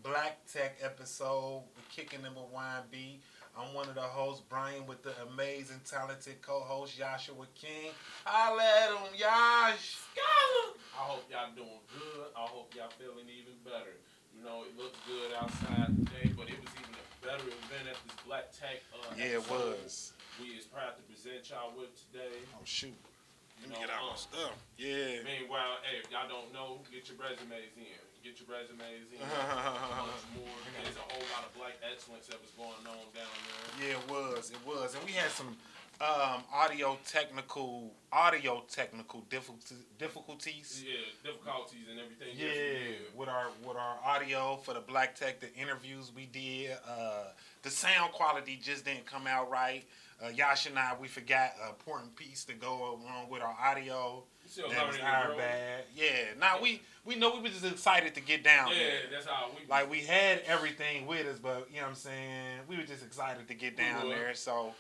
Black Tech episode. We're kicking them with YB. I'm one of the hosts, Brian, with the amazing, talented co-host, Joshua King. Holla at him, Yash. I hope y'all doing good. I hope y'all feeling even better. You know, it looked good outside today, but it was even a better event at this Black Tech Yeah, it episode was. we is proud to present y'all with today. Oh, shoot. You Let me know, get out my stuff. Yeah. meanwhile, hey, if y'all don't know, get your resumes in. Get your resumes in. Much more. There's a whole lot of black excellence that was going on down there. Yeah, it was. It was. And we had some audio technical difficulties. Yeah, difficulties and everything. Yeah, with our audio for the Black Tech, the interviews we did, the sound quality just didn't come out right. Yash and I, we forgot an important piece to go along with our audio. That was our bad. Yeah, we know we were just excited to get down there. Yeah, that's how we. Like we had everything with us, but you know what I'm saying. We were just excited to get down there. So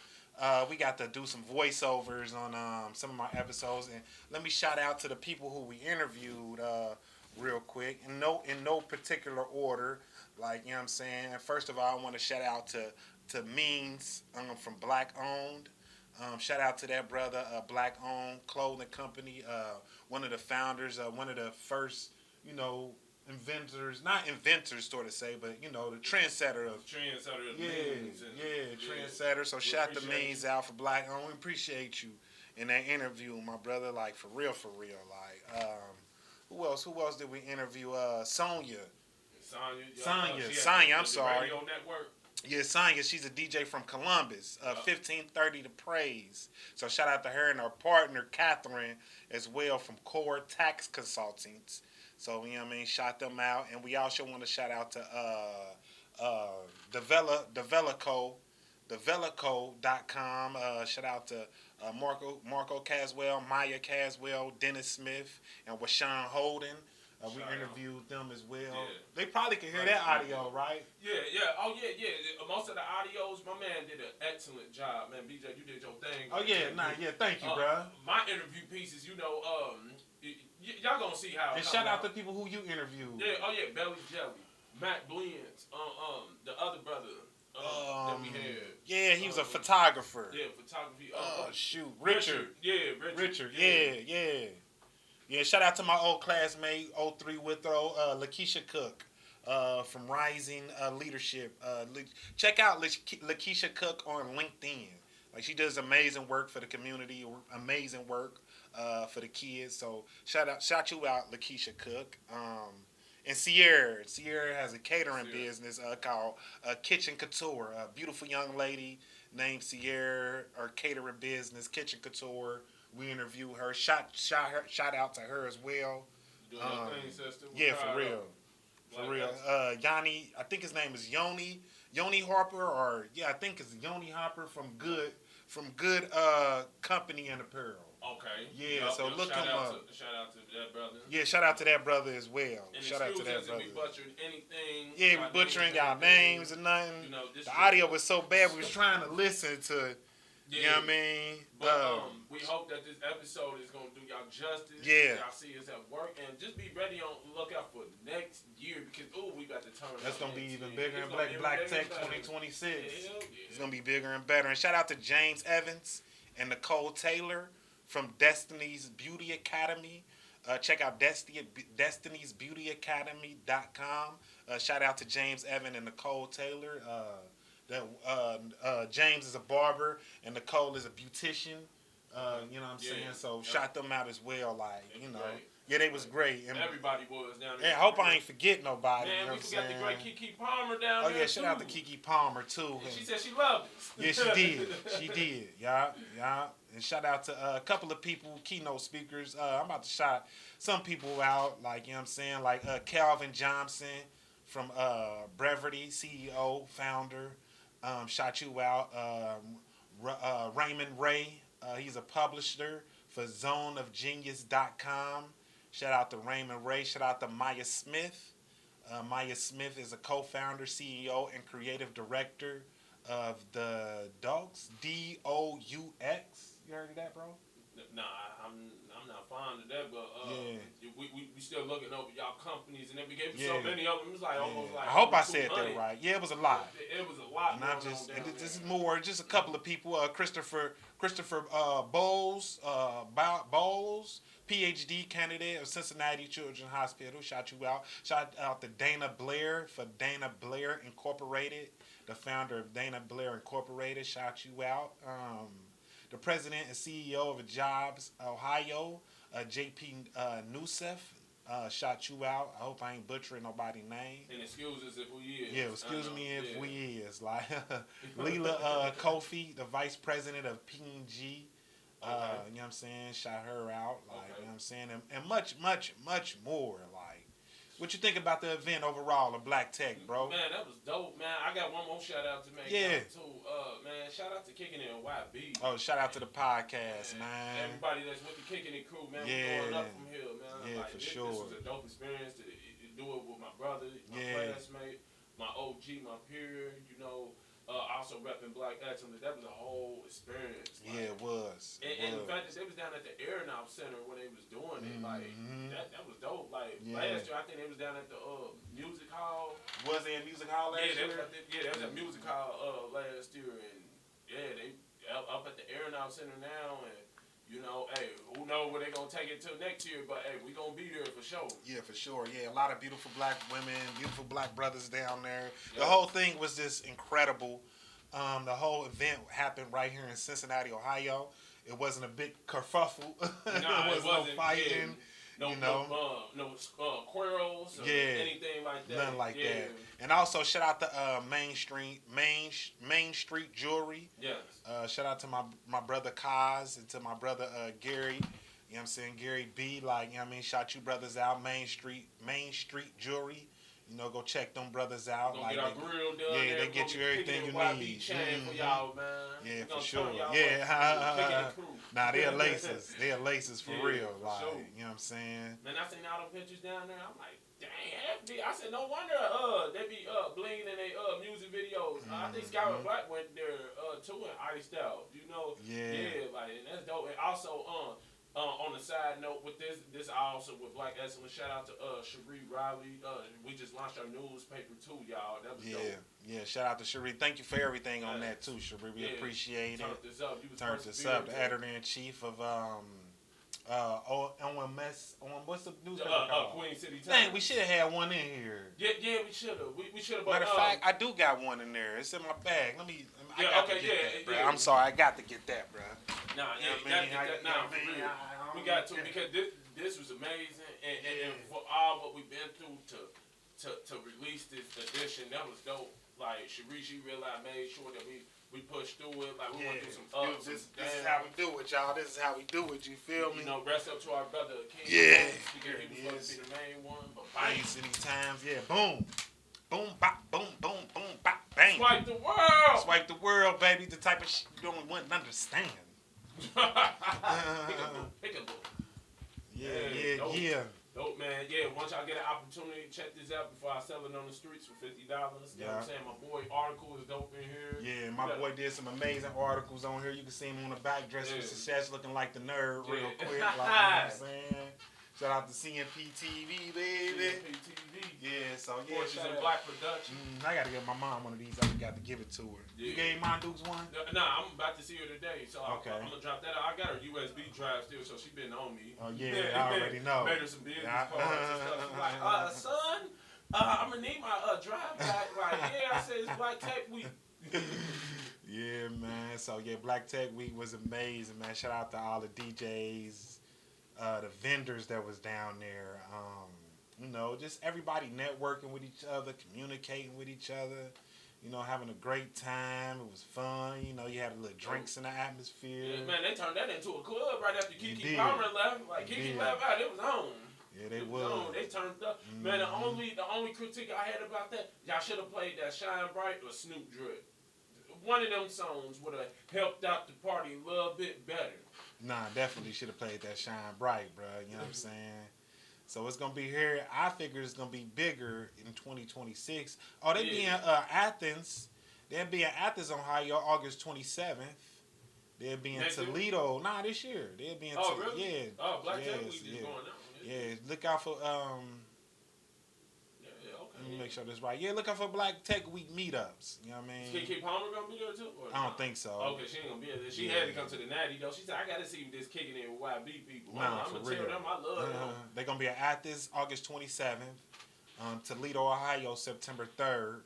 we got to do some voiceovers on some of my episodes, and let me shout out to the people who we interviewed real quick, in no particular order. Like you know what I'm saying. First of all, I want to shout out to Means from Black Owned. Shout out to that brother, Black Owned Clothing Company. One of the founders, one of the first, inventors, not inventors, sort of say, but the trendsetter of Means. Trendsetter. So shout the Means out for Black Owned. We appreciate you in that interview, my brother. Like for real. Like who else did we interview? Sonya. Sonya. I'm sorry. Radio Network. Yeah, Sonya, she's a DJ from Columbus, 1530 to Praise. So shout out to her and her partner, Catherine, as well from Core Tax Consultants. So, you know what I mean, shout them out. And we also want to shout out to Develico.com. Shout out to Marco Caswell, Maya Caswell, Dennis Smith, and Washawn Holden. We interviewed them as well. Yeah. They probably can hear that audio, right? Yeah. Oh, yeah. Most of the audios, my man did an excellent job, man. BJ, you did your thing. Oh, yeah. Thank you, bro. My interview pieces, y'all gonna see how. And shout out to people who you interviewed. Yeah. Belly Jelly, Matt Blends, the other brother that we had. Yeah, he was a photographer. Yeah, photography. Shoot. Richard. Yeah, Richard. Yeah. Yeah, shout out to my old classmate, 03 Withrow, Lakeisha Cook from Rising Leadership. Check out Lakeisha Cook on LinkedIn. Like she does amazing work for the community, amazing work for the kids. So shout you out, Lakeisha Cook. And Sierra has a catering business called Kitchen Couture. A beautiful young lady named Sierra, her catering business, Kitchen Couture. We interviewed her. Shout out to her as well. Doing her thing, sister. Yeah, for real. Yanni, I think his name is Yoni Harper, I think it's Yoni Harper from Good Company and Apparel. Okay. Yeah, look him up. Shout out to that brother. Yeah, shout out to that brother as well. And shout out to that brother. We butchered anything. Yeah, we butchering y'all names and nothing. The audio was so bad we was trying to listen to. Yeah. You know what I mean? But we hope that this episode is going to do y'all justice. Yeah. Y'all see us at work. And just be ready on lookout for next year because, we got to turn That's going to be even bigger and Black Tech 2026. Yeah. It's going to be bigger and better. And shout out to James Evans and Nicole Taylor from Destiny's Beauty Academy. Check out destiny'sbeautyacademy.com. Shout out to James Evans and Nicole Taylor. James is a barber and Nicole is a beautician. You know what I'm saying? So shout them out as well. Like yeah, they was great. And everybody was down there. Yeah, I hope I ain't forget nobody. Man, we forgot the great Keke Palmer down there. Oh yeah, shout out to Keke Palmer too. And she said she loved us. Yeah, she did. Yeah. And shout out to a couple of people, keynote speakers. I'm about to shout some people out, like, you know what I'm saying, like Calvin Johnson from Brevity, CEO, founder. Shout you out. Raymond Ray, he's a publisher for zoneofgenius.com. Shout out to Raymond Ray. Shout out to Maya Smith. Maya Smith is a co-founder, CEO, and creative director of the Dogs, DOUX. You heard of that, bro? Nah, I'm not fond of that, but Yeah. we still looking over y'all companies, and then we gave so Yeah. many of them. It was like Yeah. almost like I hope over I said 200. that right. Yeah, it was a lot. It was a lot And I going on just, and down this is there. more, just a couple of people. Christopher Bowles, Bowles, PhD candidate of Cincinnati Children's Hospital. Shout you out. Shout out to Dana Blair for Dana Blair Incorporated, the founder of Dana Blair Incorporated. Shout you out. The president and CEO of Jobs Ohio, JP Nusef. Shout you out. I hope I ain't butchering nobody's name. And excuse us if we is. Yeah, excuse me if yeah. we is. Like Leela Kofi, the vice president of P&G. Okay. You know what I'm saying? Shout her out. Like, Okay. you know what I'm saying? And much, much, much more. Like, what you think about the event overall of Black Tech, bro? Man, that was dope, man. I got one more shout out to make. Yeah. Too. Man, shout out to Kicking It YB. Oh, shout out to the podcast, man. Everybody that's with the Kicking It crew, man. Yeah. We're going up from here, man. Yeah, like, for this sure. was a dope experience to do it with my brother, my classmate, my OG, my peer, you know. Also repping Black Excellence. That was a whole experience. Like, Yeah, it was. And the fact that they was down at the Aeronaut Center when they was doing it, like that was dope. Like last year, I think they was down at the music hall. Was they in music hall last year? That was at music hall last year, and yeah, they up at the Aeronaut Center now, and you know, hey, who knows where they gonna take it to next year? But hey, we gonna be there for sure. Yeah, for sure. Yeah, a lot of beautiful black women, beautiful black brothers down there. Yeah. The whole thing was just incredible. The whole event happened right here in Cincinnati, Ohio. It wasn't a big kerfuffle. Nah, it was no fighting. Yeah. No, you know, no quarrels or anything like that. Nothing like that. And also shout out to Main Street Jewelry. Yes. Shout out to my brother Kaz and to my brother Gary. You know what I'm saying? Gary B. Like, you know what I mean? Shout you brothers out. Main Street Jewelry. You know, go check them brothers out. Like, get our grill done. Yeah, they get you everything you need. For y'all, man. Yeah, for sure. Yeah. Nah, they're laces. They're laces for real. Like, sure. You know what I'm saying? Man, I seen all the pictures down there. I'm like, dang, I said, no wonder they be blinging in their music videos. I think Skyward Black went there too and iced out. You know? Yeah, like, and that's dope. And also, on the side note, with this also with Black Excellence, shout out to Cherie Riley. We just launched our newspaper too, y'all. That was dope. Yeah. Shout out to Cherie. Thank you for everything on that too, Cherie. We appreciate it. Turned this up. The editor in chief of OMS. What's the newspaper called? Queen City Times. Dang, we should have had one in here. Yeah, we should have. We should have. Matter of fact, I do got one in there. It's in my bag. I got to get that, bro. Yeah. I'm sorry, I got to get that, bro. We got to because this was amazing, and for all what we've been through to release this edition, that was dope. Like Sharishi realized, made sure that we pushed through it. Like we went through some ups. This is how we do it, y'all. This is how we do it. You feel me? You know, rest up to our brother King. Yeah. Because he was supposed to be the main one. But Queen City Times, yeah. Boom. Boom, bop, boom, boom, boom, bop, bang. Swipe the world. Swipe the world, baby. The type of shit you don't want to understand. Pickable. Yeah. Dope, man. Yeah, once y'all get an opportunity, check this out before I sell it on the streets for $50. You know what I'm saying? My boy Article is dope in here. Yeah, my boy did some amazing articles on here. You can see him on the back, dressed for success, looking like the nerd real quick. Like, you know what I'm saying? Shout out to CMP TV, baby. CMP TV. Yeah, so yeah. Fortunes in Black Production. I got to give my mom one of these. I got to give it to her. Yeah. You gave my Dukes one? Nah, I'm about to see her today. So I'm going to drop that out. I got her USB drive still, so she been on me. Oh, yeah, I already know. Made her some business cards and stuff. She's like, son, I'm going to need my drive back. Like, yeah, I said it's Black Tech Week. Yeah, man. So, yeah, Black Tech Week was amazing, man. Shout out to all the DJs, the vendors that was down there. You know, just everybody networking with each other, communicating with each other. You know, having a great time. It was fun. You know, you had a little drinks in the atmosphere. Yeah, man, they turned that into a club right after Keke Palmer left. Like, Keke left out, it was on. Yeah, they was. They turned up. Man, the only critique I had about that, y'all should have played that Shine Bright or Snoop Drip. One of them songs would have helped out the party a little bit better. Nah, definitely should have played that Shine Bright, bro. You know what I'm saying? So it's going to be here. I figure it's going to be bigger in 2026. Oh, they be in Athens. They'll be in Athens, Ohio, August 27th. They'll be in Next year? Toledo. Nah, this year. They'll be in Oh, really? Yeah. Oh, Black Tech Yes, Week is yeah. going on. Yeah, look out for Okay. let me make sure this right. Yeah, look out for Black Tech Week meetups. You know what I mean? Keke Palmer gonna be there too? I don't think so. Okay, she ain't gonna be there. She had to come to the Natty though. She said, I gotta see this kicking in with YB people. Nah, I'm for gonna real. tell them I love them. They're gonna be at this August 27th. Toledo, Ohio, September 3rd.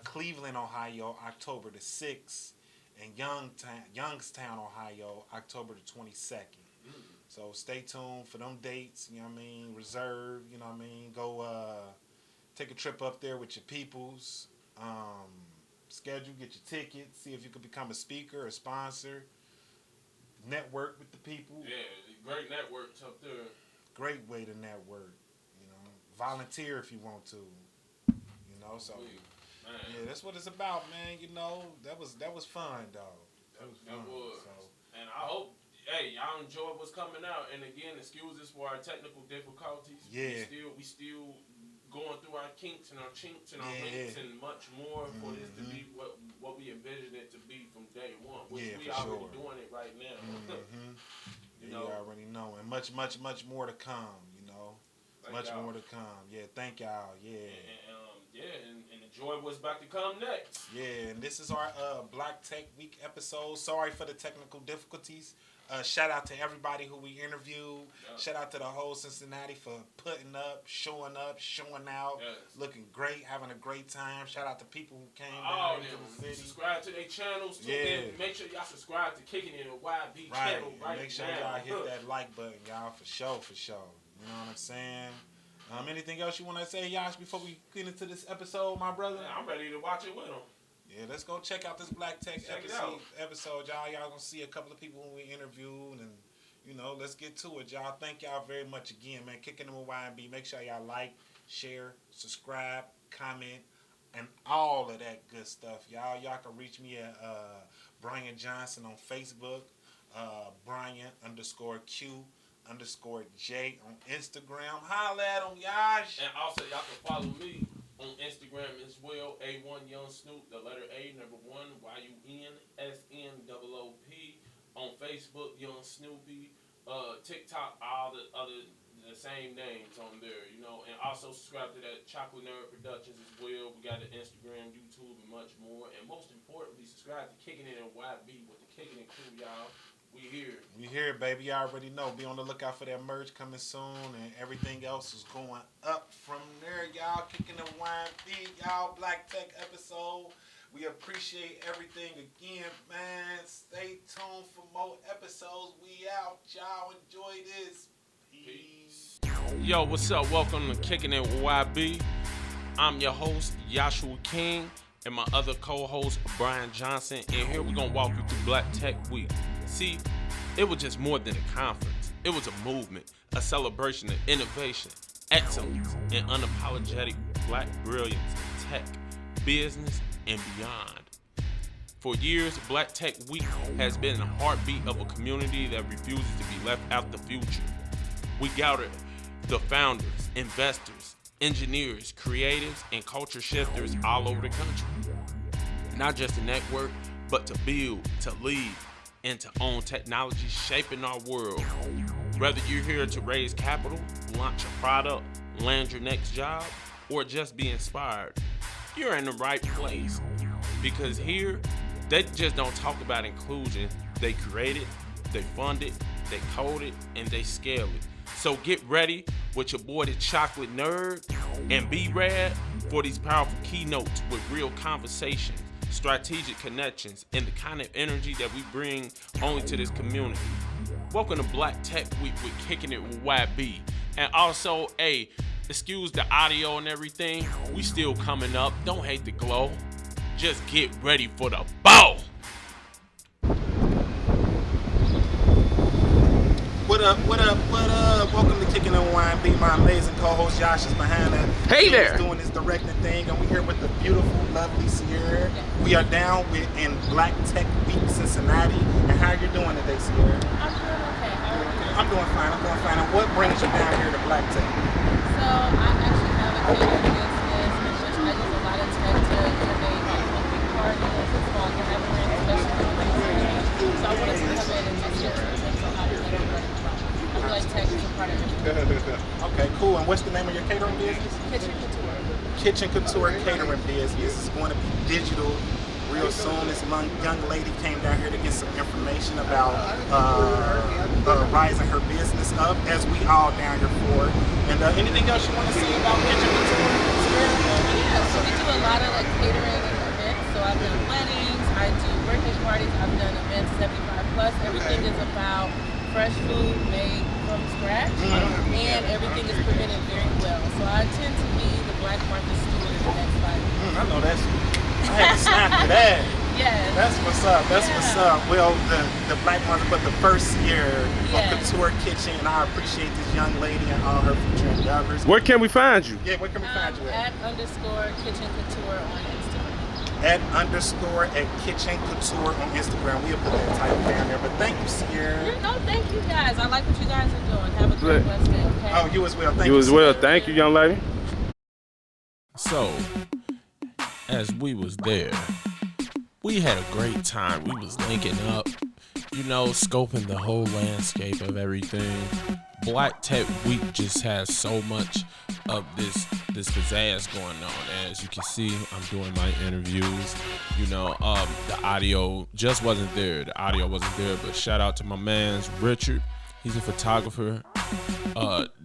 Cleveland, Ohio, October the 6th. And Youngstown, Ohio, October the 22nd. So stay tuned for them dates, you know what I mean? Reserve, you know what I mean? Go take a trip up there with your peoples. Schedule, get your tickets, see if you could become a speaker, a sponsor. Network with the people. Yeah, great networks up there. Great way to network, you know. Volunteer if you want to. You know, so yeah, that's what it's about, man. You know, that was fun, dog. That was fun. So. And I hope, hey, y'all enjoy what's coming out. And again, excuses for our technical difficulties. Yeah. We still going through our kinks and our chinks and our links and much more for this to be what we envisioned it to be from day one. Which we already doing it right now. You already know. And much, much, much more to come, you know. Much more to come. Yeah, thank y'all. Yeah. And enjoy what's about to come next. Yeah, and this is our Black Tech Week episode. Sorry for the technical difficulties. Shout out to everybody who we interviewed. Yeah. Shout out to the whole Cincinnati for putting up, showing out, looking great, having a great time. Shout out to people who came down to the city. Subscribe to their channels too. Yeah. Make sure y'all subscribe to Kicking It with YB channel right now. Make sure y'all hit that like button, y'all, for sure. You know what I'm saying? Anything else you want to say, Yash, before we get into this episode, my brother? Yeah, I'm ready to watch it with him. Yeah, let's go check out this Black Tech episode, y'all. Y'all gonna see a couple of people who we interviewed, and you know, let's get to it, y'all. Thank y'all very much again, man. Kicking them with YB. Make sure y'all like, share, subscribe, comment, and all of that good stuff, y'all. Y'all can reach me at Brian Johnson on Facebook, Brian_Q_J on Instagram. Holla at them, Yash. And also, y'all can follow me on Instagram as well, A1 Young Snoop, the letter A, number 1, YUNSNOOP. On Facebook, Young Snoopy. TikTok, all the same names on there, you know. And also subscribe to that Chocolate Nerd Productions as well. We got the Instagram, YouTube, and much more. And most importantly, subscribe to Kicking It and YB with the Kicking It crew, y'all. We here, baby. You already know. Be on the lookout for that merch coming soon, and everything else is going up from there, y'all. Kicking the YB, y'all. Black Tech episode. We appreciate everything again, man. Stay tuned for more episodes. We out, y'all. Enjoy this. Peace. Yo, what's up? Welcome to Kicking It with YB. I'm your host, Joshua King, and my other co-host, Brian Johnson. And here we're going to walk you through Black Tech Week. See, it was just more than a conference. It was a movement, a celebration of innovation, excellence, and unapologetic black brilliance in tech, business, and beyond. For years, Black Tech Week has been the heartbeat of a community that refuses to be left out the future. We gathered the founders, investors, engineers, creatives, and culture shifters all over the country. Not just to network, but to build, to lead, and to own technology shaping our world. Whether you're here to raise capital, launch a product, land your next job, or just be inspired, you're in the right place. Because here, they just don't talk about inclusion. They create it, they fund it, they code it, and they scale it. So get ready with your boy the Chocolate Nerd, and be rad for these powerful keynotes with real conversations, strategic connections, and the kind of energy that we bring only to this community. Welcome to Black Tech Week with Kicking It with YB. And also, hey, excuse the audio and everything. We still coming up. Don't hate the glow. Just get ready for the ball. What up? Welcome to Kicking It with YB. My amazing co-host Josh is behind us. Hey there. He's doing his directing thing, and we're here with the beautiful, lovely Sierra. We are down in Black Tech Week, Cincinnati. And how you doing today, Sierra? I'm doing okay. How are you? I'm doing fine. And what brings you down here to Black Tech? So I actually have a catering business. It's just I use a lot of tech to innovate my company partners. It's called Gathering, especially for research. So I want to what's the name of your catering business? Kitchen Couture. Kitchen Couture Catering Business. It's going to be digital real soon. This young lady came down here to get some information about rising her business up, as we all down here for. And anything else you want to say about Kitchen Couture? Yeah, so we do a lot of like catering and events. So I've done weddings, I do birthday parties, I've done events 75 plus. Everything is about fresh food made from scratch, and everything is presented very well. So I tend to be the Black Martha Stewart in the next 5 years. I know that's. I had to snap to that. Yes. That's what's up. That's what's up. Well, the Black Martha, but the first year of Couture Kitchen, and I appreciate this young lady and all her future endeavors. Where can we find you? Yeah, where can we find you at? @_Kitchen Couture on Instagram. @_ Kitchen Couture on Instagram. We'll put that title down there. But thank you, Sierra. No, thank you guys. I like what you guys are doing. Have a great blessed day, okay? Oh, you as well. Thank you. You as well. Thank you, young lady. So, as we was there, we had a great time. We was linking up, you know, scoping the whole landscape of everything. Black Tech Week just has so much of this pizzazz going on. As you can see, I'm doing my interviews. You know, the audio just wasn't there. The audio wasn't there, but shout out to my man Richard. He's a photographer.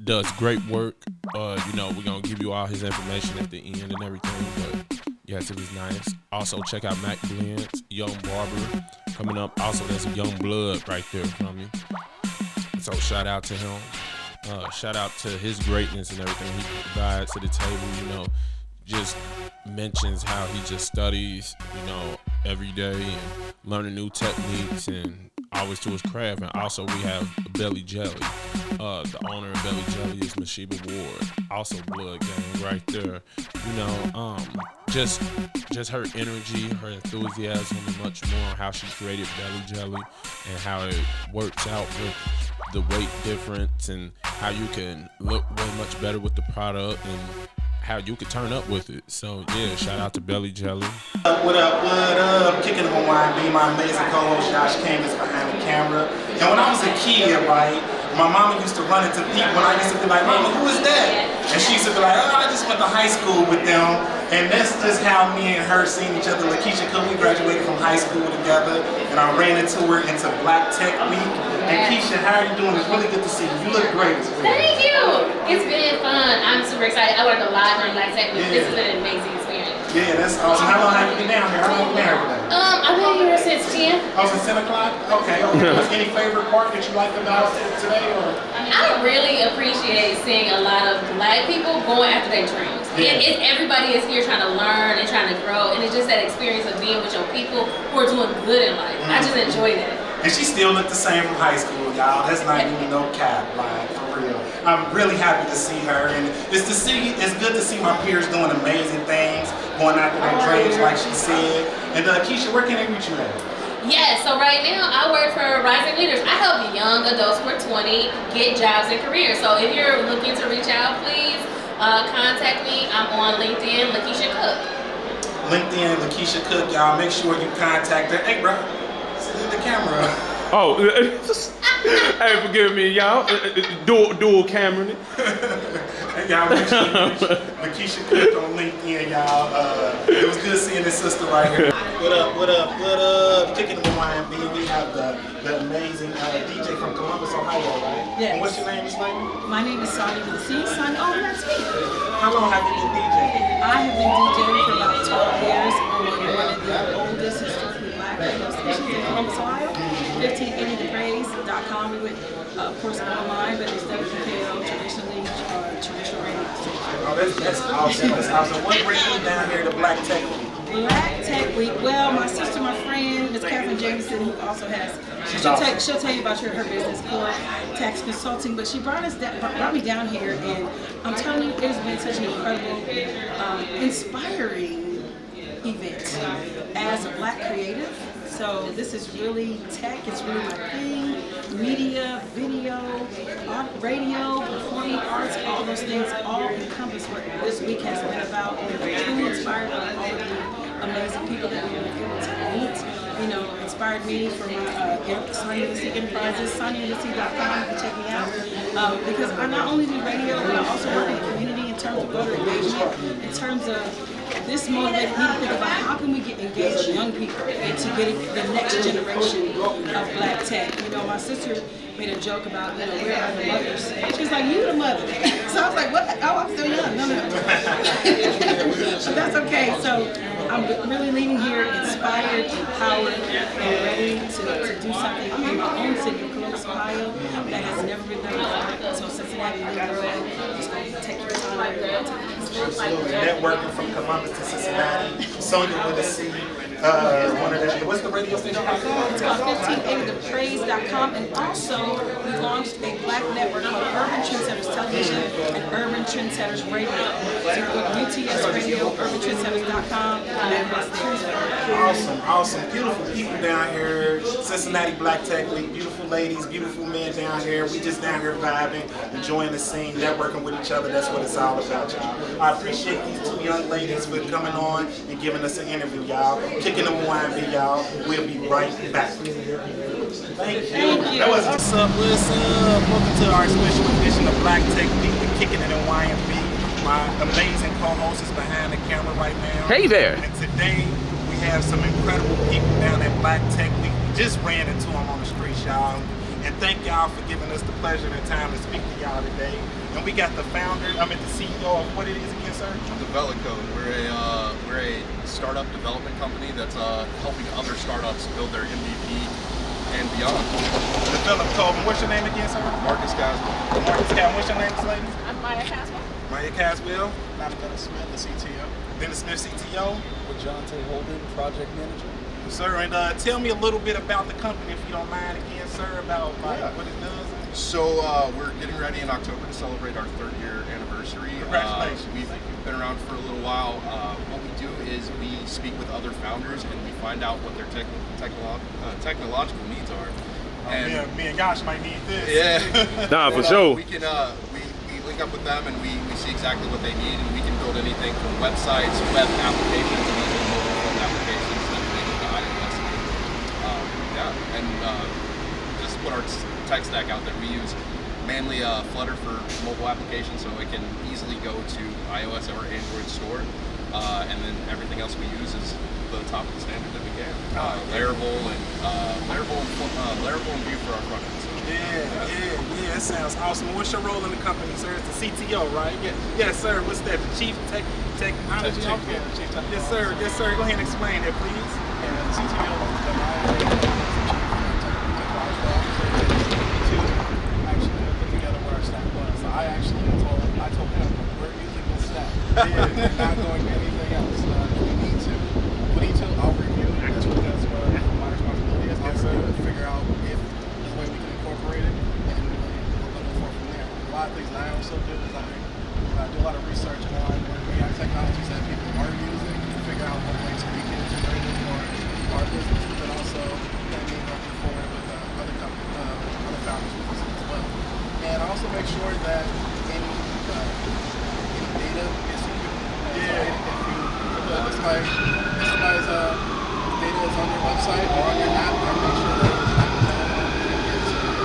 Does great work. You know, we're gonna give you all his information at the end and everything, but yes, it was nice. Also, check out Mac Blends, Young Barber coming up. Also, there's a Young Blood right there from you. So shout out to him. Shout out to his greatness and everything he provides to the table. You know, just mentions how he just studies, you know, every day and learning new techniques and always to his craft. And also we have Belly Jelly. The owner of Belly Jelly is Mashiba Ward. Also Blood Gang right there. You know, just her energy, her enthusiasm, and much more on how she created Belly Jelly and how it works out with the weight difference and how you can look way much better with the product and how you can turn up with it. So yeah, shout out to Belly Jelly. What up? Kicking up wine, be my amazing co-host Josh King is behind the camera. And when I was a kid, right, my mama used to run into people and I used to be like, Mama, who is that? And she used to be like, oh, I just went to high school with them. And that's just how me and her seen each other. Lakeisha Cook, we graduated from high school together, and I ran into her into Black Tech Week. And Keisha, how are you doing? It's really good to see you. You look great as well. Thank you. It's been fun. I'm super excited. I learned a lot during Black Tech Week. This has been an amazing experience. Yeah, that's awesome. How long have you been down here? How long have you been here today? I've been here since 10. Oh, since 10 o'clock? Okay. Was any favorite part that you liked about today? Or? I really appreciate seeing a lot of Black people going after their dreams. Yeah. Everybody is here trying to learn and trying to grow, and it's just that experience of being with your people who are doing good in life. I just enjoy that. And she still looked the same from high school, y'all. That's not even no cap, like, for real. I'm really happy to see her, and it's good to see my peers doing amazing things, going after their dreams, like she said. And Keisha, where can they reach you at? Yeah, so right now I work for Rising Leaders. I help young adults who are 20 get jobs and careers. So if you're looking to reach out, please contact me. I'm on LinkedIn, Lakeisha Cook. LinkedIn, Lakeisha Cook, y'all. Make sure you contact her. Hey, bro, sit in the camera. Oh, hey, forgive me, y'all. Dual camera. Hey, y'all, make sure you reach Lakeisha Cook on LinkedIn, y'all. It was good seeing this sister right here. What up? Kicking the wine, B. We have the amazing DJ from Columbus, Ohio, right? Yes. And what's your name, Miss Lady? My name is Sonny with a C. Son, oh, that's me. How long have you been DJing? I have been DJing for about 12 years on one of the oldest historically Black radio stations in Columbus, Ohio. 1580thepraise.com. We went, of course, online, but it's WPKO, traditional radio station. Oh, that's awesome. That's awesome. What brings you down here to Black Tech Week? Black Tech Week. Well, my sister, my friend, Ms. Catherine Jameson, who also has, she'll tell you about her business for tax consulting. But she brought me down here, and I'm telling you, it has been such an incredible, inspiring event as a Black creative. So this is really tech. It's really my thing. Media, video, radio, performing arts, all those things, all encompass what this week has been about. We're truly inspired by all of the amazing people that we've been able to meet. You know, inspired inspired me for my Sonya the Sea Enterprises, SonyaTheSea.com. You can check me out. Because I not only do radio, but I also work in the community in terms of voter engagement, in terms of this motivated me to think about how can we get engaged young people into getting the next generation of black tech. You know, my sister made a joke about, you know, where are the mothers? She's like, you the mother. So I was like, what? Oh, I'm still young. No. But that's okay. So I'm really leaving here inspired, empowered, and ready to do something in my own city of Columbus, Ohio, that has never been done before. So Cincinnati, new girl, just going to take your time and to the next place. Networking from Columbus to Cincinnati, Sonya with a C. One of the, what's the radio station called? It's called 1580thepraise.com, and also we launched a black network called Urban Trendsetters Television and Urban Trendsetters Radio. So you go to UTS Radio, urbantrendsetters.com, and that's there. Awesome. Beautiful people down here. Cincinnati Black Tech Week. Beautiful ladies, beautiful men down here. We just down here vibing, enjoying the scene, networking with each other. That's what it's all about, y'all. I appreciate these two young ladies for coming on and giving us an interview, y'all. Kicking them YB, y'all. We'll be right back. Thank you. That was what's up. Welcome to our special edition of Black Tech Week with Kicking It in YB. My amazing co-host is behind the camera right now. Hey there. And today we have some incredible people down at Black Tech Week. We just ran into them on the streets, y'all. And thank y'all for giving us the pleasure and time to speak to y'all today. And we got the founder, the CEO of what it is again, sir? DevelopCode. We're a startup development company that's helping other startups build their MVP and beyond. DevelopCode. And what's your name again, sir? Marcus Caswell. Marcus Caswell. What's your name, lady? I'm Maya Caswell. Maya Caswell. Dennis Smith, the CTO. Dennis Smith, CTO. With John T. Holden, project manager. Sir, and tell me a little bit about the company, if you don't mind, again, sir, about what it does. So we're getting ready in October to celebrate our 3rd year anniversary. Congratulations. We've been around for a little while. What we do is we speak with other founders and we find out what their technological needs are. And me and Gosh might need this. Yeah. Nah, for sure. We can we link up with them and we see exactly what they need, and we can build anything from websites, web applications, and even mobile phone applications that make it to iOS. And just put our tech stack out there. We use mainly Flutter for mobile applications, so it can easily go to iOS or Android store, and then everything else we use is the top of the standard that we can. Laravel and Vue for our front end. So. Yeah, that sounds awesome. What's your role in the company, sir? It's the CTO, right? Yes, sir. What's that? The Chief Technology Officer? Chief Technology Officer. Yes, sir. Go ahead and explain that, please. And the CTO actually put together where our stack was. So I told him we're using this stack. We're not doing anything else. If we need to, I'll review it. That's what my responsibility is. I'll review it, figure out if there's a way we can incorporate it, and we'll look forward from there. A lot of things that I also do is I do a lot of research on AI technologies that people are using to figure out what ways we can integrate it for our business, but also working forward with other companies, other founders' businesses as well. And I also make sure that any data is secure. If somebody's data is on your website or on your app, I make sure that it's not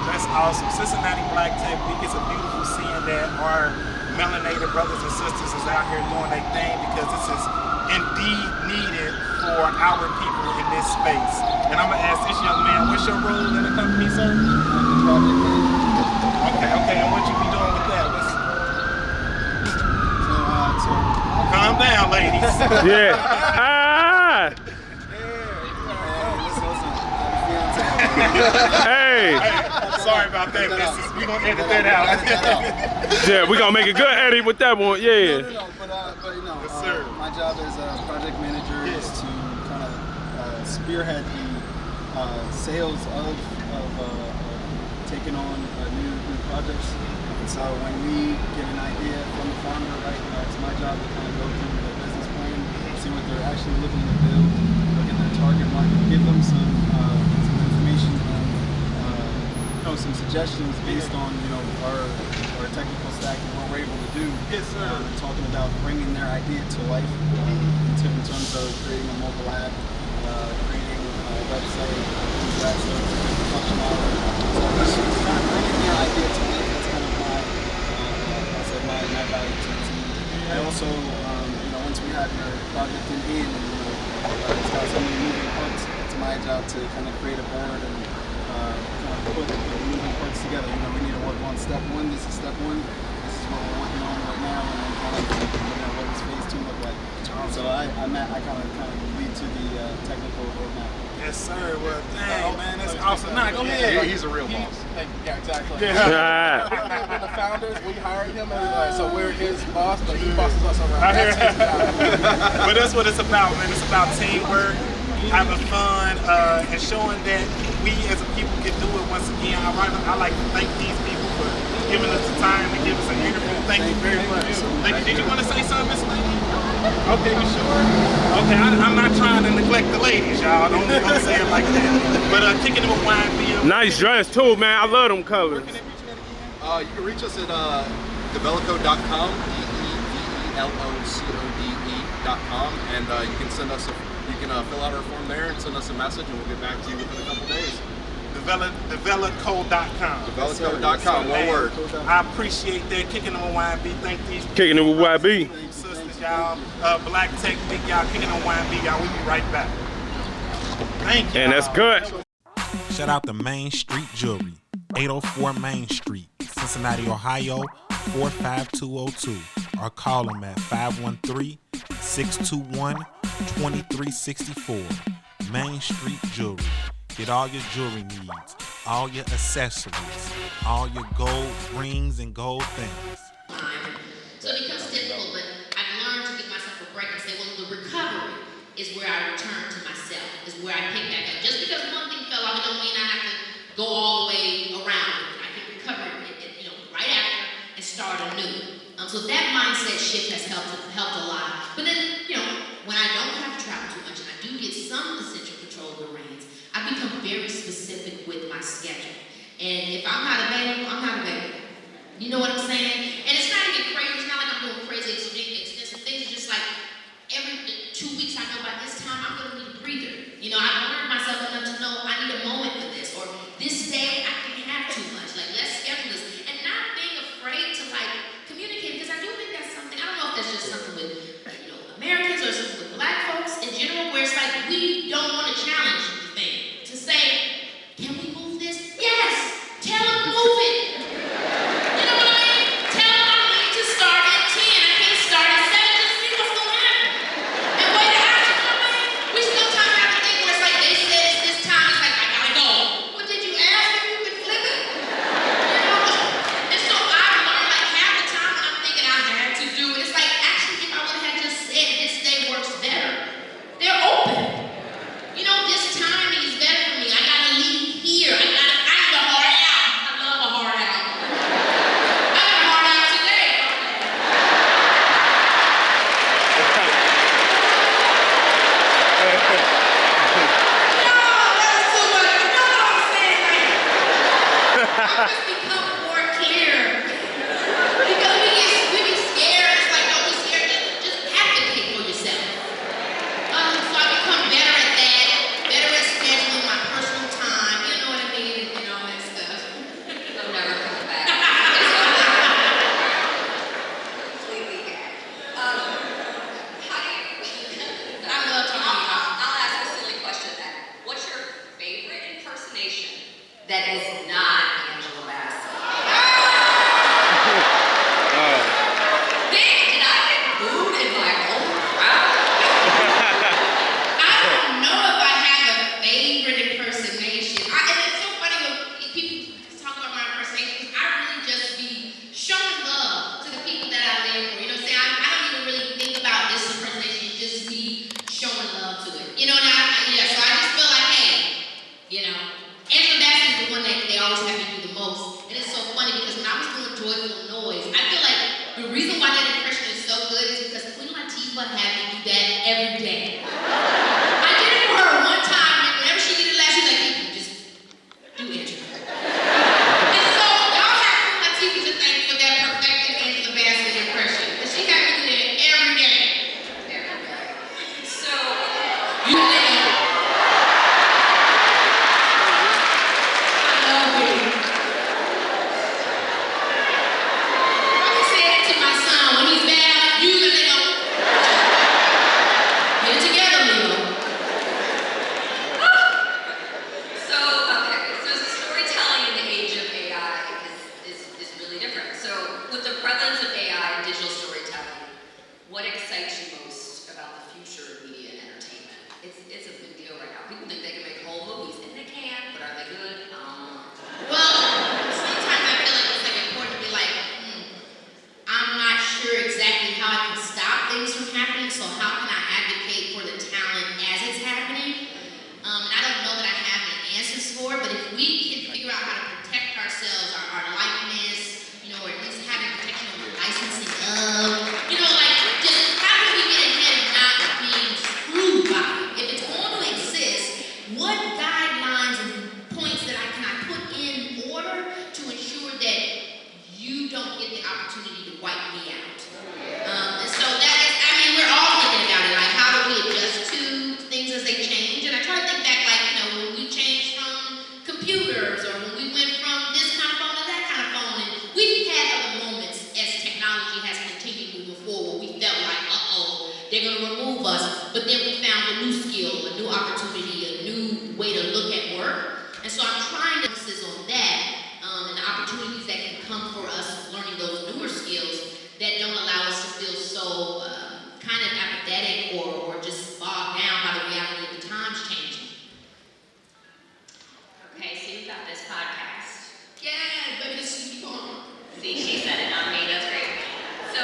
That's awesome. Cincinnati Black Tech Week is a beautiful seeing that our melanated brothers and sisters is out here doing their thing, because this is indeed needed for our people in this space. And I'm going to ask this young man, what's your role in the company, sir? Okay, and what you be doing with that? Calm down, ladies. Yeah. Hey. Sorry about that, missus. We're going to edit that out. Yeah, we're going to make a good edit with that one. Yeah. Yes, sir. My job as a project manager is to kind of spearhead the sales of taking on new projects. And so when we get an idea from the founder, right, it's my job to kind of go through the business plan, see what they're actually looking to build, look at their target market, give them some information on some suggestions based on our technical stack and what we're able to do. Yes, sir. And talking about bringing their idea to life in terms of creating a mobile app, creating a website, things like that. So it's different functionality. So just kind of bringing their idea to life. That's kind of my value to the team. I also, once we have your project in hand and it's got so many moving parts, it's my job to kind of create a board and kind of put the moving parts together. We need to work on step one. This is step one. This is what we're working on right now, and then kind of what does phase two look like. So I kind of lead to the technical roadmap. Yes, sir. Well, dang, man, that's awesome. Nah, go ahead. Yeah, he's a real boss. Yeah, exactly. Yeah. We're the founders. We hired him, so we're his boss, but he bosses us around. That's his job. But that's what it's about, man. It's about teamwork, having fun, and showing that we as a people can do it. Once again, I like to thank these people for giving us the time to give us an interview. Thank you very much. Lady, did you want to say something, Miss Lady? Okay, you sure? Okay, I'm not trying to neglect the ladies, y'all. Don't say it like that. But kicking them a wine beer. Nice dress too, man. I love them colors. You can reach us at develocode.com, DEVELOCODE.com, and you can send us fill out our form there and send us a message, and we'll get back to you within a couple days. Develocode.com. Develocode.com, one word. I appreciate that. Kicking them a wine beer. Thank these Kicking it with YB. sisters, y'all. Black Tech, big y'all. Kicking them a wine beer, y'all. We'll be right back. Thank you. And that's good. Shout out to Main Street Jewelry, 804 Main Street, Cincinnati, Ohio, 45202. Or call them at 513-621-2364. Main Street Jewelry. Get all your jewelry needs, all your accessories, all your gold rings and gold things. So it becomes difficult, but I've learned to give myself a break and say, well, the recovery is where I return to myself, is where I pick back up. Just because one thing fell off, it don't mean I have to go all the way around it. I can recover it, right after and start anew. So that mindset shift has helped a lot. But then, when I don't have to travel too much and I do get some essential control of the reins, I become very specific with my schedule. And if I'm not available, I'm not available. You know what I'm saying? And it's not even crazy. It's not like I'm doing crazy extensive things. It's just like every 2 weeks I know by this time I'm going to need a breather. I've learned myself enough to know I need a moment for this. Or this day I can't have too much. Like, let's schedule this. And not being afraid to communicate, because I do think that's something, I don't know if that's just something with Americans or something with black folks in general, where it's like we don't want to challenge the thing. To say, can we move this? Yes! Tell them move it! You know what I mean? Tell them I need to start at 10. I can't start at 7 to see what's going to happen. And wait to ask, you know what I mean? We still time have to think where it's like they said it's this time, it's like I gotta go. What did you ask if you could flip it? And so I've learned half the time when I'm thinking I had to do it, it's like actually if I would have just said this day works better, they're open. This timing is better for me. I gotta leave here. I need a hard out. I love a hard out. I got a hard out today. No, that's too much. You know what I'm saying? I've just become more clear. Because we be scared. It's like, don't be scared. Just advocate for yourself. So I become better at that. Better at scheduling my personal time, you know what I mean, and all that stuff. I'm never coming back. Completely get. How do you? I love talking to you. I'll ask a silly question then. What's your favorite impersonation that is not Angela Bassett? Dang, did I get booed in my own crowd? I don't know if I have a favorite impersonation. And it's so funny when people talk about my impersonations. I really just be showing love to the people that I live for. You know what I'm saying? I don't even really think about this impersonation. It's just me showing love to it. So I just feel like, hey, Angela Bassett is the one that they always have me do the most. And it's so funny because when I was doing Joyful Noise, I feel like the reason why that impression is so good is because Queen Latifah had me do that every day. I did it for her one time, and whenever she did it last, she's like, "You just do Angela." they're going to remove us. But then we found a new skill, a new opportunity, a new way to look at work. And so I'm trying to emphasis on that and the opportunities that can come for us learning those newer skills that don't allow us to feel so kind of apathetic or just bogged down by the reality of the times changing. Okay, so you've got this podcast. Yeah, baby, this is fun. See, she said it, not me. That's great. So,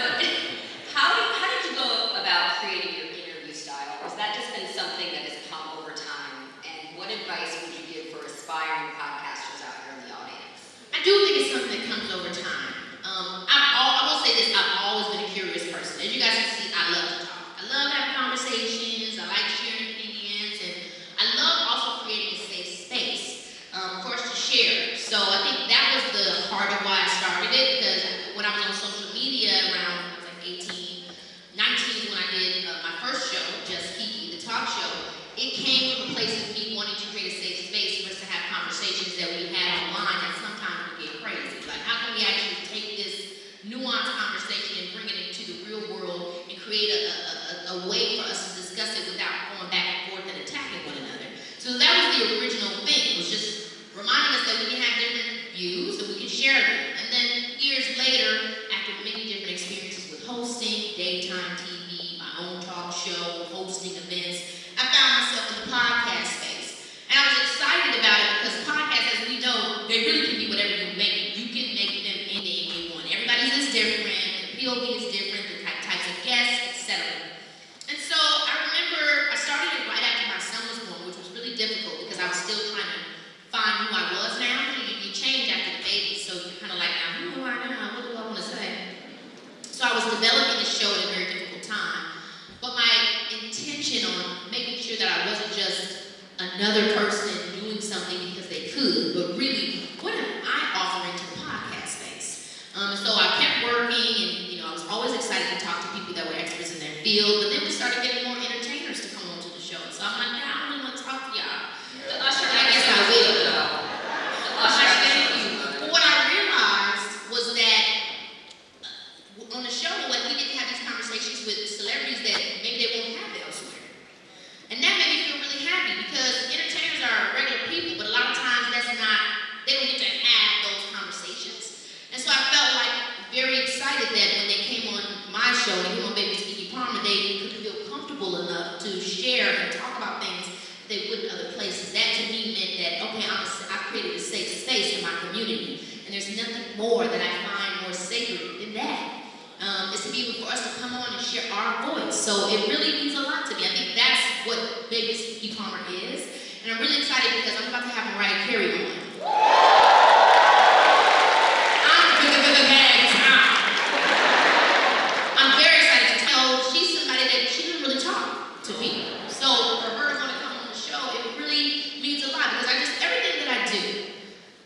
how did you go about creating your interview style? Has that just been something that has come over time? And what advice would you give for aspiring podcasters out here in the audience? I do think it's something that comes over time. I will say this, I've always been a curious person. As you guys can see, I love to talk. I love having conversations, I like sharing opinions, and I love also creating a safe space, of course, to share. So I think that was the heart of why I started it, because when I was on social media around, I was like 18, 19 is when I did my first show, Just Keke, the talk show. It came from a place of me wanting to create a safe space for us to have conversations that we had online that sometimes would get crazy. Like, how can we actually take this nuanced conversation and bring it into the real world and create a way for us to discuss it without going back and forth and attacking one another. So that was the original thing, was just reminding us that we can have different views and we can share them. And then years later, after many different experiences with hosting, daytime TV, my own talk show, hosting events, I found myself in the podcast space. And I was excited about it because podcasts, as we know, they really can be whatever you make them. You can make them anything you want. Everybody's is different, the POV is different, the types of guests, etc. And so I remember I started it right after my son was born, which was really difficult because I was still trying to find who I was now. You change after the baby, so you're kind of like, now who do I now? What do I want to say? So I was developing the show at a very difficult time. But my intention on making sure that I wasn't just another person doing something because they could, but really, what am I offering to the podcast space? So I kept working, and I was always excited to talk to people that were experts in their field. But then we started getting more entertainers to come onto the show. So I'm like, I don't really want to talk to y'all. The usher, I guess I will. Thank you. But what I realized was that on the show, like, we get to have these conversations with celebrities that maybe they won't have elsewhere. And that made me feel really happy because entertainers are regular people, but a lot of times they don't get to have those conversations. And so I felt like very excited that when they came on my show, and came on Baby's Keke Palmer, they could feel comfortable enough to share and talk about things they wouldn't other places. That to me meant that, okay, I've created a safe space in my community. And there's nothing more that I find more sacred than that. Is to be able for us to come on and share our voice. So it really means a lot to me. I think that's what Baby's Keke Palmer is. And I'm really excited because I'm about to have Mariah Carey on. I'm very excited to tell she's somebody that she didn't really talk to people. So for her to want to come on the show, it really means a lot because everything that I do,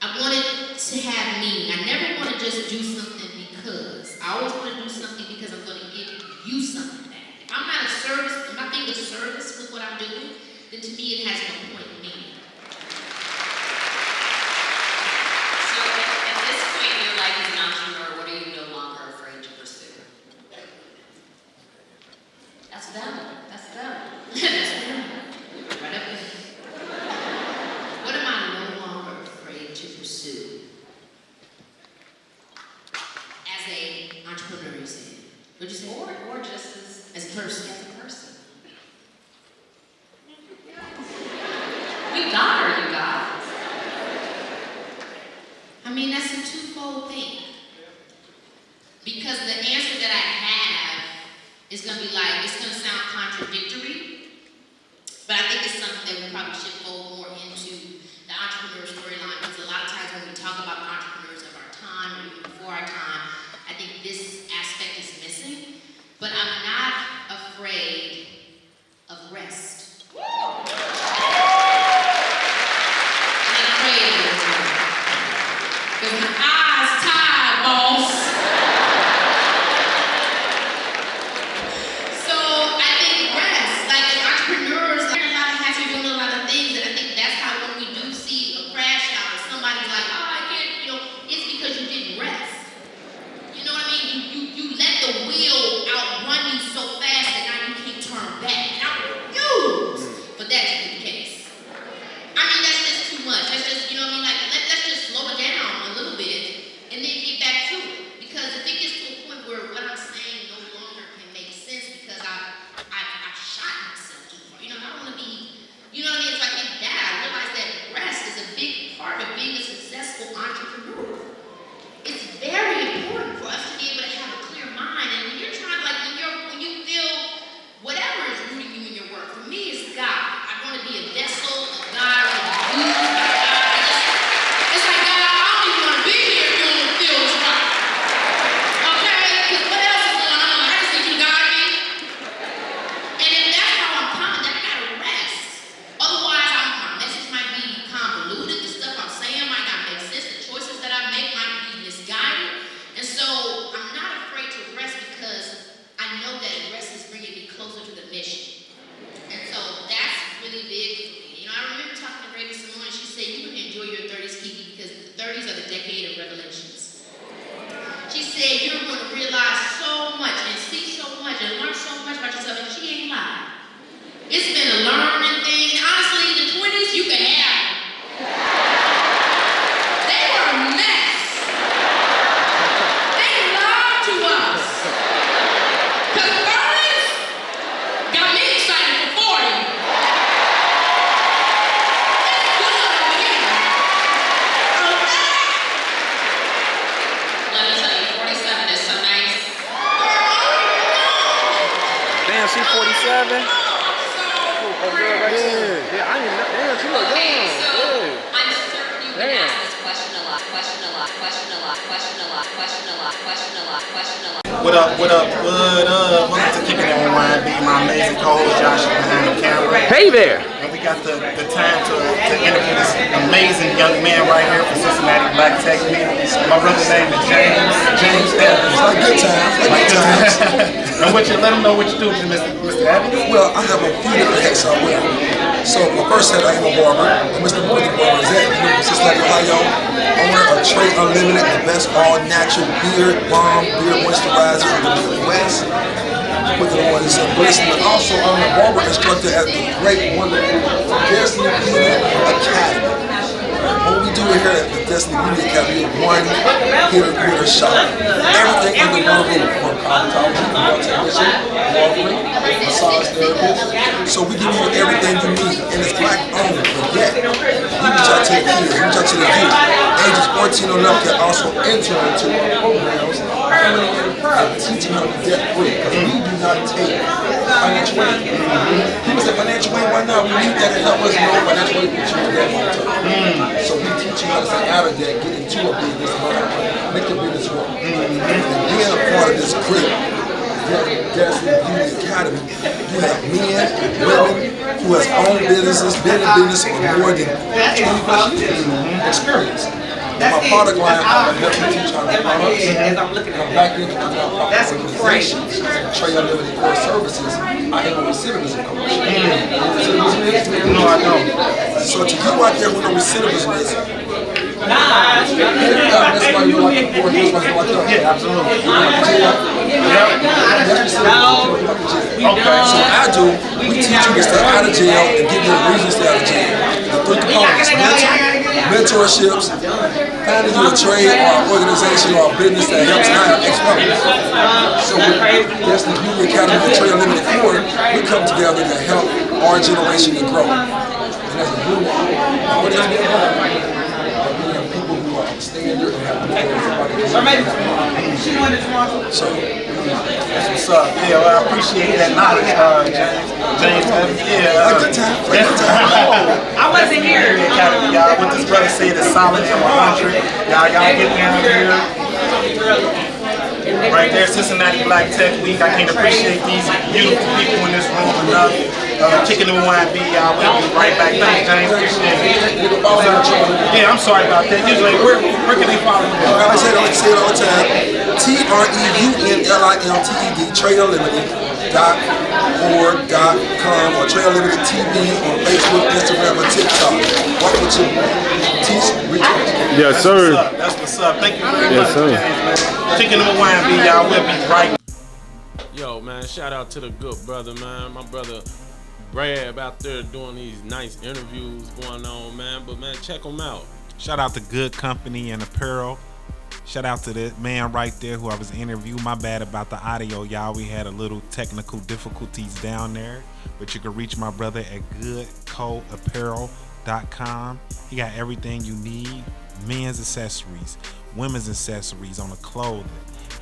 I want it to have meaning. I never want to just do something because. I always want to do something because I'm going to give you something back. If I'm not being of service with what I'm doing, then to me it has no point in me. So at this point in your life as an entrepreneur, what are you no longer afraid to pursue? That's them. That's them. That's them. Right up there. What am I no longer afraid to pursue? As an entrepreneur, you say? Would you say? Or just as a person? As a person. We got her, you guys. I mean, that's a twofold thing. Because the answer that I have is going to be like, it's going to sound contradictory, but I think it's something that we probably should fold more into the entrepreneur storyline, because a lot of times when we talk about entrepreneurs of our time or even before our time, I think this aspect is missing, but I'm not afraid of rest. I'm not afraid of it. Because my eyes tired, boss. So I think rest, like as entrepreneurs, there are a lot of hats, you're doing a lot of things, and I think that's how when we do see a crash out or somebody's like, oh, I can't, it's because you didn't rest. You know what I mean? You let the wheel outrun you Damn, she 47. Oh, girl right there. Yeah, I didn't know. Damn, she look young. Yeah. I'm certain you've been asked this question a lot. What up? Welcome to Kicking It with YB. My amazing co-host Josh behind the camera. Hey there. And we got the time to interview this amazing young man right here from Cincinnati Black Tech Week. My brother's name is James. James Evans. Like good times. And let him know what you do, Mr. Evans. Well, I have a few different hats I wear. So my first hat, I am a barber. I'm Mr. Barber is at Cincinnati, Ohio. Owner of Trey Unlimited, the best all-natural beard balm, beard moisturizer in the Midwest. Put it on, it's a blessing. And also, I'm a barber instructor at the great, wonderful Destiny Beauty Academy. What we do here at the Destiny Beauty Academy is one hitter shop. Everything under one roof, from cosmetology, nail technician, barbering, massage therapist. So we give you everything you need, and it's black owned. But yet, we reach out to the kids, reach out to the youth. Ages 14 and up can also enter into our programs and teaching them debt free. Because we do not take financial aid. People say financial aid, why not? We need that to help us know financial aid to achieve that long term. So we teach you how to stay out of debt, get into a business, make the business work. And being a part of this great Destiny Beauty Academy, you have men, women who has owned businesses, been in business for more than 20 plus years experience. And my product line, I help you teach how to products. Come back into my nonprofit organizations, Trey Unlimited Core Services. I have a recidivism coach. No, I don't. So to you out there who know recidivism is, that's why you like the board, that's why you like the Yeah, absolutely. Okay, so I do, we teach you to stay out of jail and give you a reason to stay out of jail. The 3 components, mentorships, finding you a trade or an organization or a business that helps hire ex-members. So with Destiny Beauty Academy and Trey Unlimited Core, we come together to help our generation to grow. And as a group, what is being done? People who are standard and have So that's what's up. Yeah, well, I appreciate that knowledge, James Evans. Yeah, good time. I wasn't here. Academy, y'all. What this brother said is solid and 100. Y'all get down here. Right there, Cincinnati Black Tech Week. I can't appreciate these beautiful people in this room enough. Kicking it with YB, y'all. We'll be right back. Thanks, James. Appreciate it. Yeah, I'm sorry about that. Usually, where can they follow me? I say it all the time. TREUNLIMTED, TreyUnlimited.org.com or Trey Unlimited TV on Facebook, Instagram, and TikTok. What would you teach? Reach out. Yes, sir. That's what's up. Thank you very Yes, much, sir. James, man. Kicking it with YB, y'all. We'll be right. Yo, man, shout out to the good brother, man. My brother Brad out there doing these nice interviews going on, man. But, man, check them out. Shout out to Good Company and Apparel. Shout out to the man right there who I was interviewing. My bad about the audio, y'all. We had a little technical difficulties down there. But you can reach my brother at goodcoapparel.com. He got everything you need. Men's accessories, women's accessories on the clothing,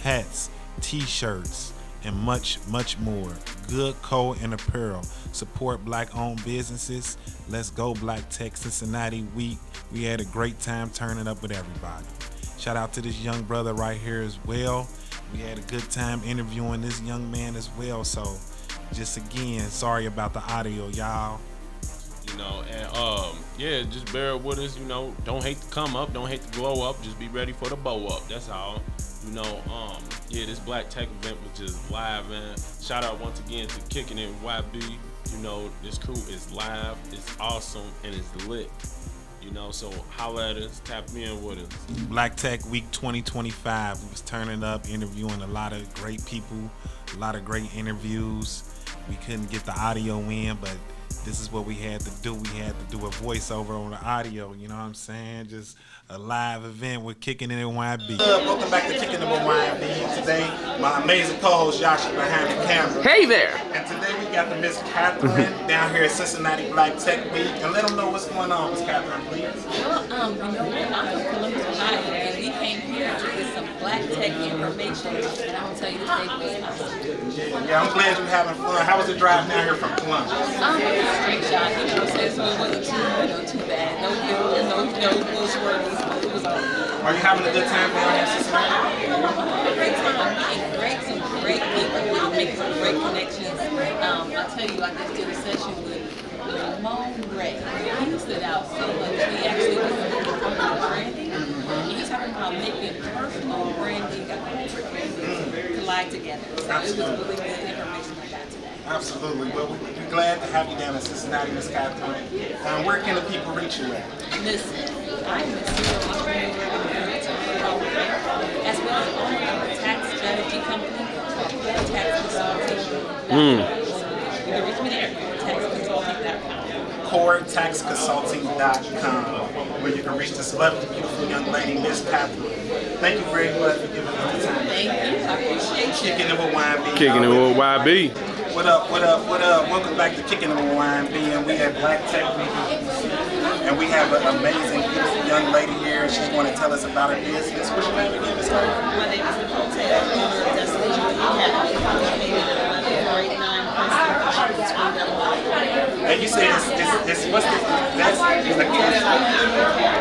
hats, t-shirts, and much, much more. Good Co and Apparel. Support black-owned businesses. Let's go Black Tech Cincinnati Week. We had a great time turning up with everybody. Shout out to this young brother right here as well. We had a good time interviewing this young man as well. So just again, sorry about the audio, y'all. You know, and yeah, just bear with us, you know. Don't hate to come up, don't hate to glow up, just be ready for the bow up. That's all. You know, yeah, this Black Tech event was just live, man. Shout out once again to Kicking It YB. You know, this crew is live, it's awesome, and it's lit. You know, so holla at us, tap in with us. Black Tech Week 2025. We was turning up, interviewing a lot of great people, a lot of great interviews. We couldn't get the audio in, but this is what we had to do. We had to do a voiceover on the audio, you know what I'm saying? Just a live event with Kicking It YB. Welcome back to Kicking It with YB. Today, my amazing co-host Yashi behind the camera. Hey there. And today we got the Miss Catherine down here at Cincinnati Black Tech Week. And let them know what's going on, Miss Catherine, please. Well, you know, I'm from Columbus, Ohio, and we came here to get some black tech information, and I'm gonna tell you the day was awesome. Yeah, I'm glad you're having fun. How was the drive down here from Columbus? Straight shot, you know, so it wasn't too bad. No swerves, but it was all good. Are you having a good time down here in Cincinnati? Great time, meeting some great people, making some great connections. I tell you, I just did a session with Ramon Ray. He stood out so much. He actually was looking for branding. He's talking about making personal branding and corporate branding collide together. So it was really good information I got today. Absolutely. Well, we're glad to have you down in Cincinnati, Ms. Catherine. Where can the people reach you at? Listen, I am a serial entrepreneur as well as owner of a tax strategy company called Tax Consulting. You can reach me there, CoreTaxConsulting.com, where you can reach this lovely, beautiful young lady, Ms. Catherine. Thank you very much for giving us the time. Thank you. I appreciate you. Kicking it with YB. Kicking it with YB. What up, what up, what up? Welcome back to Kicking It with YB, and we have Black Tech Week. And we have an amazing, beautiful young lady here. She's going to tell us about her business. What's your name again, Ms. Carter? My name is Nicole Taylor, owner of Destination Academy, located at 11489 Princeton Street. And you say it's what's the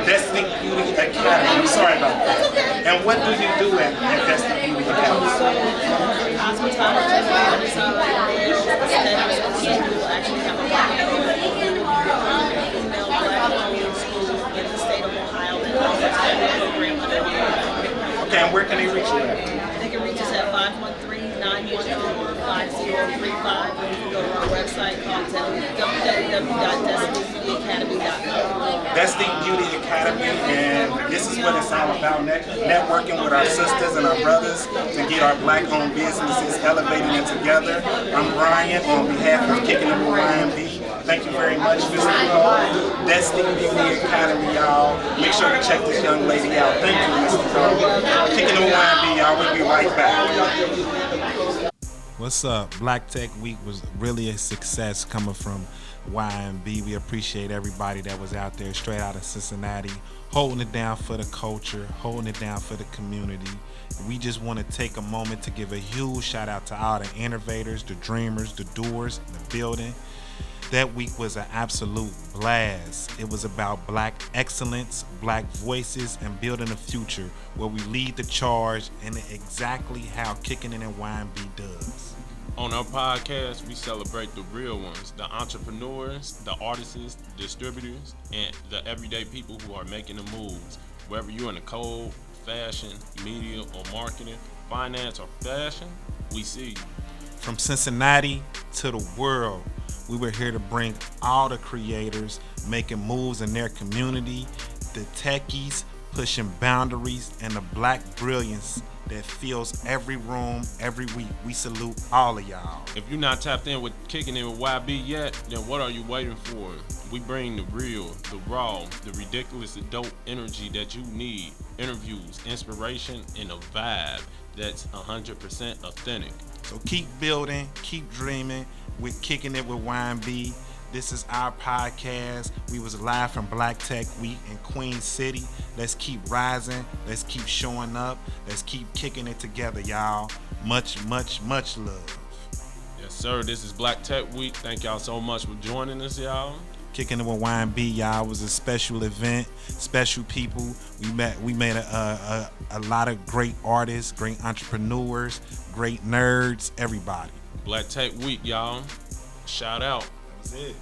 Destiny Beauty Academy. I'm sorry about that. And what do you do at Destiny Beauty Academy? Hospitality, aesthetics, and we will actually have a female black-owned school in the state of Ohio that offers every program under the Okay, and where can they reach you at? They can reach us at 513-914-5035, or you can go to our website called www.destinybeautyacademy.com. Destiny Beauty Academy, and this is what it's all about, networking with our sisters and our brothers to get our black-owned businesses elevated and together. I'm Brian on behalf of Kicking It with Ryan B. Thank you very much, Mr. Cole. Destiny Beauty Academy, y'all. Make sure to check this young lady out. Thank you, Mr. Cole. Kicking It with Ryan B, y'all. We'll be right back. What's up? Black Tech Week was really a success coming from YMB. We appreciate everybody that was out there straight out of Cincinnati, holding it down for the culture, holding it down for the community. We just want to take a moment to give a huge shout out to all the innovators, the dreamers, the doers, the building. That week was an absolute blast. It was about black excellence, black voices, and building a future where we lead the charge and exactly how Kicking It and YMB does. On our podcast, we celebrate the real ones, the entrepreneurs, the artists, distributors, and the everyday people who are making the moves. Whether you're in the code, fashion, media, or marketing, finance, or fashion, we see you. From Cincinnati to the world, we were here to bring all the creators making moves in their community, the techies pushing boundaries, and the black brilliance that fills every room every week. We salute all of y'all. If you're not tapped in with Kicking It with YB yet, then what are you waiting for? We bring the real, the raw, the ridiculous adult energy that you need. Interviews, inspiration, and a vibe that's 100% authentic. So keep building, keep dreaming with Kicking It with YMB. This is our podcast. We was live from Black Tech Week in Queen City. Let's keep rising. Let's keep showing up. Let's keep kicking it together, y'all. Much, much, much love. Yes, sir. This is Black Tech Week. Thank y'all so much for joining us, y'all. Kicking It with YMB, y'all, was a special event, special people. We made a lot of great artists, great entrepreneurs, great nerds, everybody. Black Tech Week, y'all. Shout out. That was it.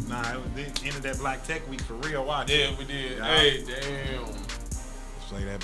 Nah, it was the end of that Black Tech Week for real. Watch. Yeah, we did. Y'all. Hey, damn. Play that.